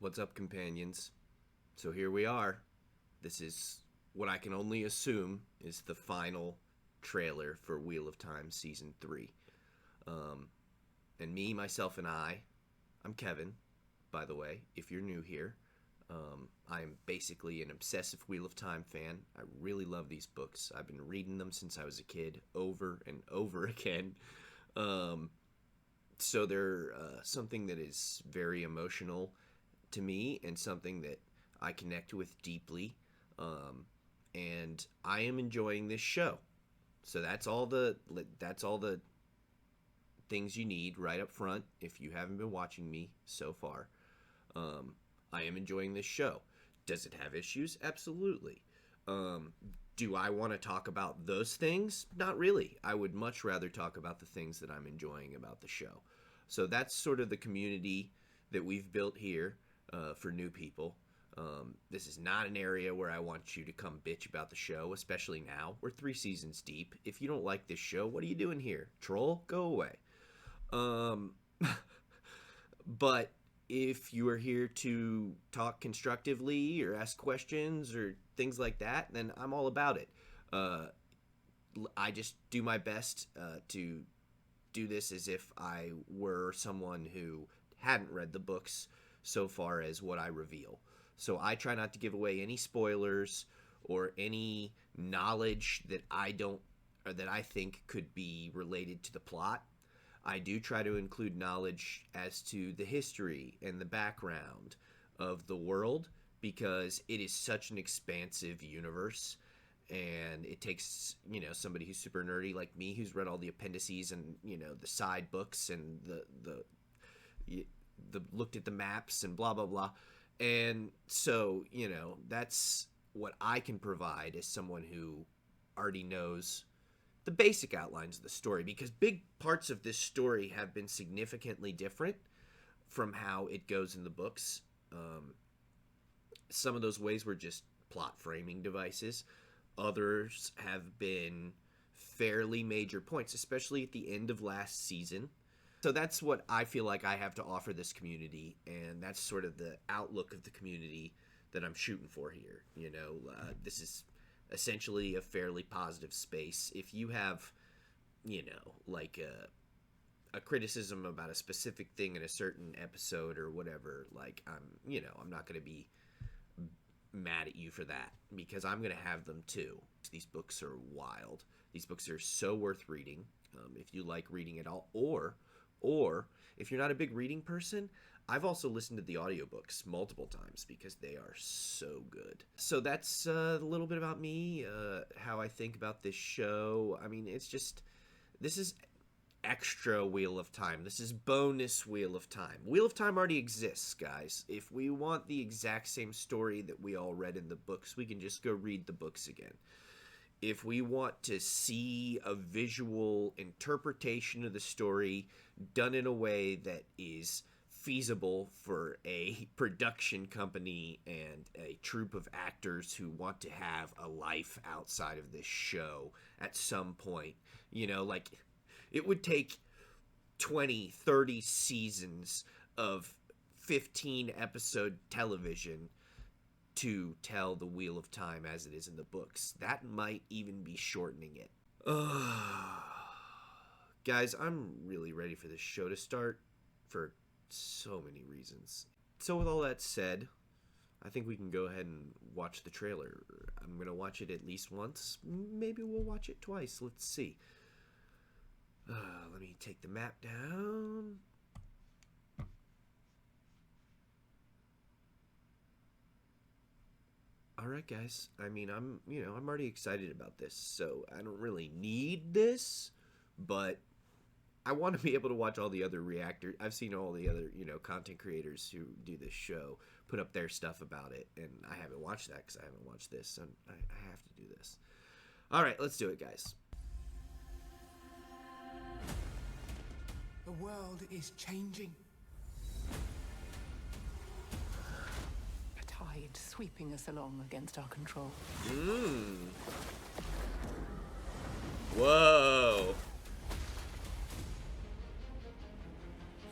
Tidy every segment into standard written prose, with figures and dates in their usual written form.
What's up, companions? So here we are. This is what I can only assume is the final trailer for Wheel of Time Season 3. Um, and me, myself, and I'm Kevin, by the way, if you're new here. I'm basically an obsessive Wheel of Time fan. I really love these books. I've been reading them since I was a kid, over and over again. Um, so they're something that is very emotional to me and something that I connect with deeply. Um, and I am enjoying this show. So that's all the things you need right up front if you haven't been watching me so far. Um, I am enjoying this show. Does it have issues? Absolutely. Um, do I want to talk about those things? Not really. I would much rather talk about the things that I'm enjoying about the show. So that's sort of the community that we've built here for new people. This is not an area where I want you to come bitch about the show, especially now. We're 3 seasons deep. If you don't like this show, what are you doing here? Troll, go away. Um, but if you are here to talk constructively or ask questions or things like that, then I'm all about it. Uh, I just do my best to do this as if I were someone who hadn't read the books so far as what I reveal. So I try not to give away any spoilers or any knowledge that I don't or that I think could be related to the plot. I do try to include knowledge as to the history and the background of the world because it is such an expansive universe, and it takes somebody who's super nerdy like me who's read all the appendices and the side books and the looked at the maps and blah blah blah. And so that's what I can provide as someone who already knows the basic outlines of the story, because big parts of this story have been significantly different from how it goes in the books. Some of those ways were just plot framing devices. Others have been fairly major points, especially at the end of last season. So that's what I feel like I have to offer this community, and that's sort of the outlook of the community that I'm shooting for here. This is essentially a fairly positive space. If you have, like a criticism about a specific thing in a certain episode or whatever, like I'm not going to be mad at you for that because I'm going to have them too. These books are wild. These books are so worth reading if you like reading at all, or if you're not a big reading person. I've also listened to the audiobooks multiple times because they are so good. So that's a little bit about me, how I think about this show. I mean, this is extra Wheel of Time. This is bonus Wheel of Time. Wheel of Time already exists, guys. If we want the exact same story that we all read in the books, we can just go read the books again. If we want to see a visual interpretation of the story done in a way that is feasible for a production company and a troupe of actors who want to have a life outside of this show at some point, like it would take 20, 30 seasons of 15 episode television to tell the Wheel of Time as it is in the books. That might even be shortening it. Guys, I'm really ready for this show to start for so many reasons. So with all that said, I think we can go ahead and watch the trailer. I'm going to watch it at least once. Maybe we'll watch it twice. Let's see. Let me take the map down. All right, guys. I mean, I'm already excited about this, so I don't really need this, but I want to be able to watch all the other reactors. I've seen all the other, content creators who do this show put up their stuff about it, and I haven't watched that because I haven't watched this, and I have to do this. All right, let's do it, guys. The world is changing. A tide sweeping us along against our control. Whoa.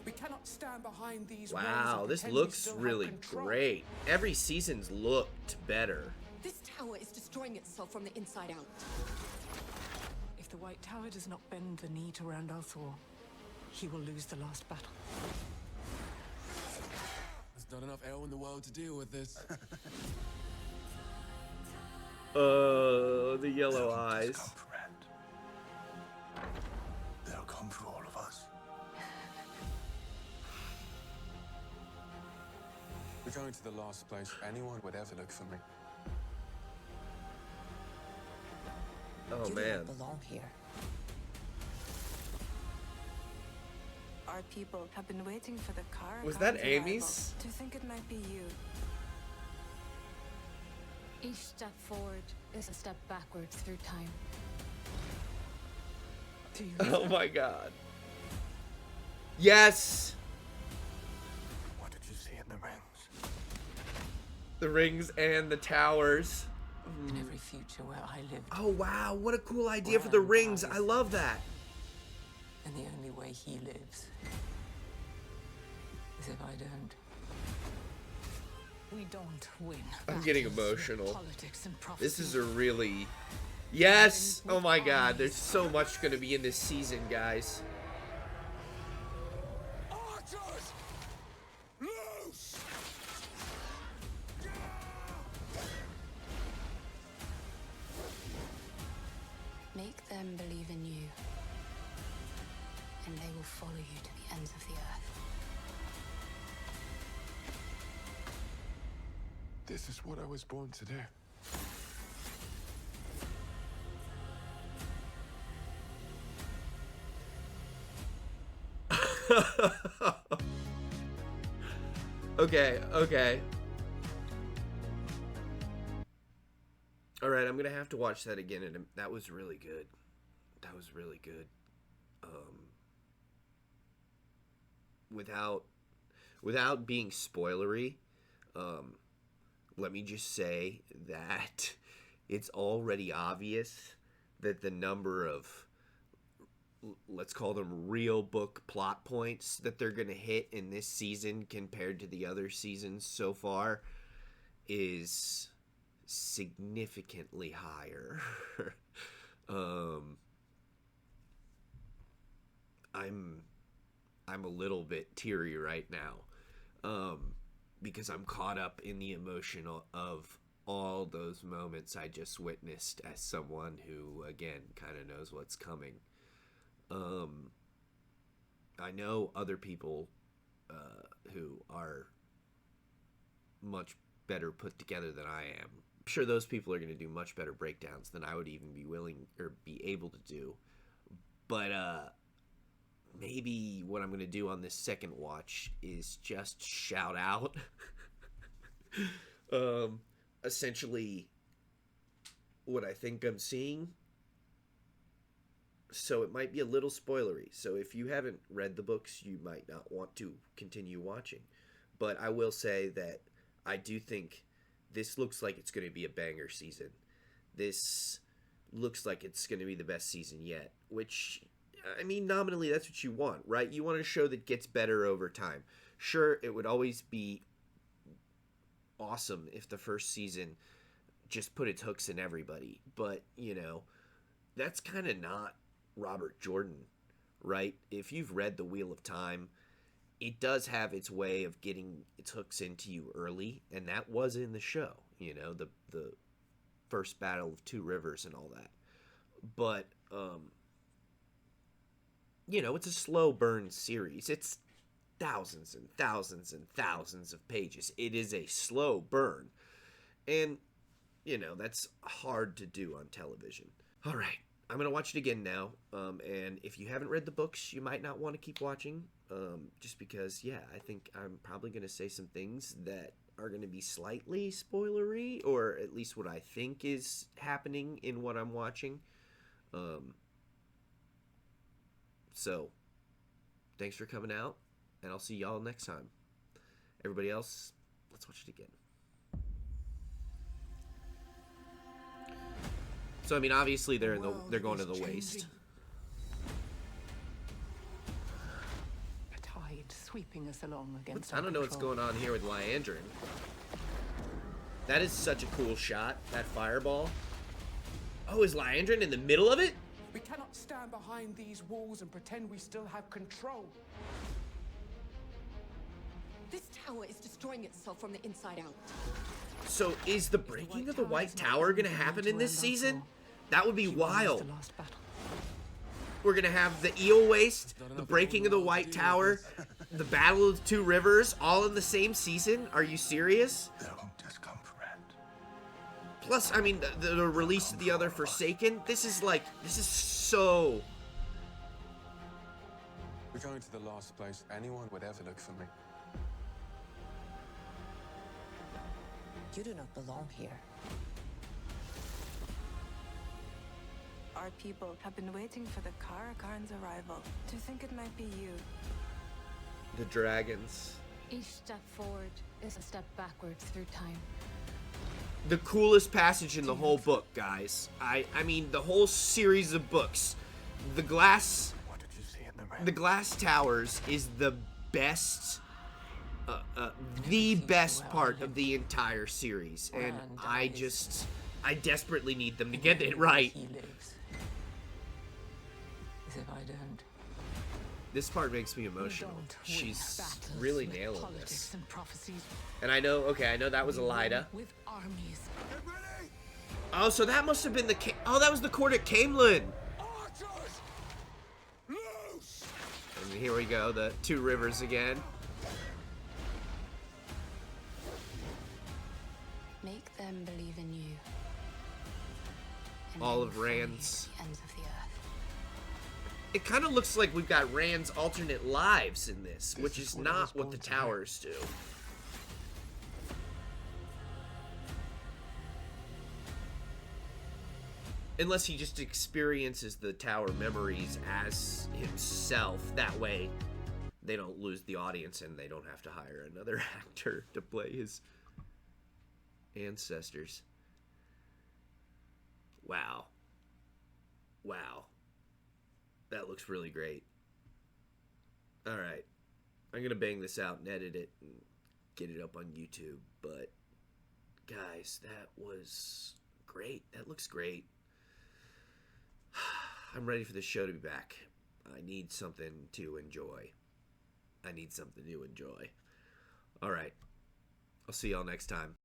We cannot stand behind these walls Wow, and this pretend we looks still have really control. great. Every season's looked better. This tower is destroying itself from the inside out. If the White Tower does not bend the knee to Rand al'Thor, he will lose the last battle. There's not enough air in the world to deal with this. The yellow eyes. Come for Rand. They'll come for all of us. We're going to the last place anyone would ever look for me. Oh You man. don't belong here. Our people have been waiting for the car. Was that Amy's? Do you think it might be you? Each step forward is a step backwards through time. Do you Oh my god. Yes! What did you see in the rings? The rings and the towers. in every future where I lived, Oh wow, what a cool idea for the rings. I love that. and the only way he lives is if I don't. We don't win. I'm getting battles with emotional. Politics and This is prophecy. a really... Yes! Oh my god, there's so much going to be in this season, guys. Archers! Loose! Make them believe in you, and they will follow you to the ends of the earth. This is what I was born to do. Okay, okay. Alright, I'm gonna have to watch that again, and that was really good. That was really good. Without being spoilery, let me just say that it's already obvious that the number of, let's call them real book plot points that they're going to hit in this season compared to the other seasons so far is significantly higher. I'm a little bit teary right now, because I'm caught up in the emotion of all those moments I just witnessed as someone who, again, kind of knows what's coming. I know other people who are much better put together than I am. I'm sure those people are going to do much better breakdowns than I would even be willing or be able to do. But maybe what I'm going to do on this second watch is just shout out essentially what I think I'm seeing. So it might be a little spoilery. So if you haven't read the books, you might not want to continue watching. But I will say that I do think this looks like it's going to be a banger season. This looks like it's going to be the best season yet, which, I mean, nominally that's what you want, right? You want a show that gets better over time. Sure, it would always be awesome if the first season just put its hooks in everybody. But, you know, that's kind of not Robert Jordan, right? If you've read The Wheel of Time, it does have its way of getting its hooks into you early, and that was in the show, you know, the first Battle of Two Rivers and all that. But, you know, it's a slow burn series. It's thousands and thousands and thousands of pages. It is a slow burn. And, you know, that's hard to do on television. All right. I'm going to watch it again now, and if you haven't read the books, you might not want to keep watching, just because, yeah, I think I'm probably going to say some things that are going to be slightly spoilery, or at least what I think is happening in what I'm watching. So, thanks for coming out, and I'll see y'all next time. Everybody else, let's watch it again. So I mean, obviously they're going to the waste. A tide sweeping us along against I don't know what's going on here with Liandrin. That is such a cool shot, that fireball. Oh, is Liandrin in the middle of it? We cannot stand behind these walls and pretend we still have control. This tower is destroying itself from the inside out. So is the breaking of the White Tower gonna happen in this season? That would be wild. The last battle. We're gonna have the Eel Waste, the breaking of the White Tower, the Battle of the Two Rivers, all in the same season? Are you serious? They'll just come for Red. Plus, I mean, the release of the other Forsaken. This is so. We're going to the last place anyone would ever look for me. You do not belong here. Our people have been waiting for the Karakarn's arrival. Do you think it might be you? The dragons. Each step forward is a step backwards through time. The coolest passage in the whole book, guys. I mean, the whole series of books. The Glass What did you see in the rings? The Glass Towers is the best, the best part of the entire series, and I desperately need them to get it right. He lives. As if I don't. This part makes me We emotional. don't win She's battles really with nailing politics this. and prophecies. And I know that was We win Elida. with armies. Oh, so that must have been that was the court at Camelin. And here we go, the Two Rivers again. Make them believe in you. And All then of follow you to Rand's. the ends of the earth. It kind of looks like we've got Rand's alternate lives in this, which is not what the towers do. Unless he just experiences the tower memories as himself. That way, they don't lose the audience and they don't have to hire another actor to play his ancestors. Wow. Wow. That looks really great. Alright. I'm going to bang this out and edit it and get it up on YouTube. But, guys, that was great. That looks great. I'm ready for this show to be back. I need something to enjoy. Alright. I'll see y'all next time.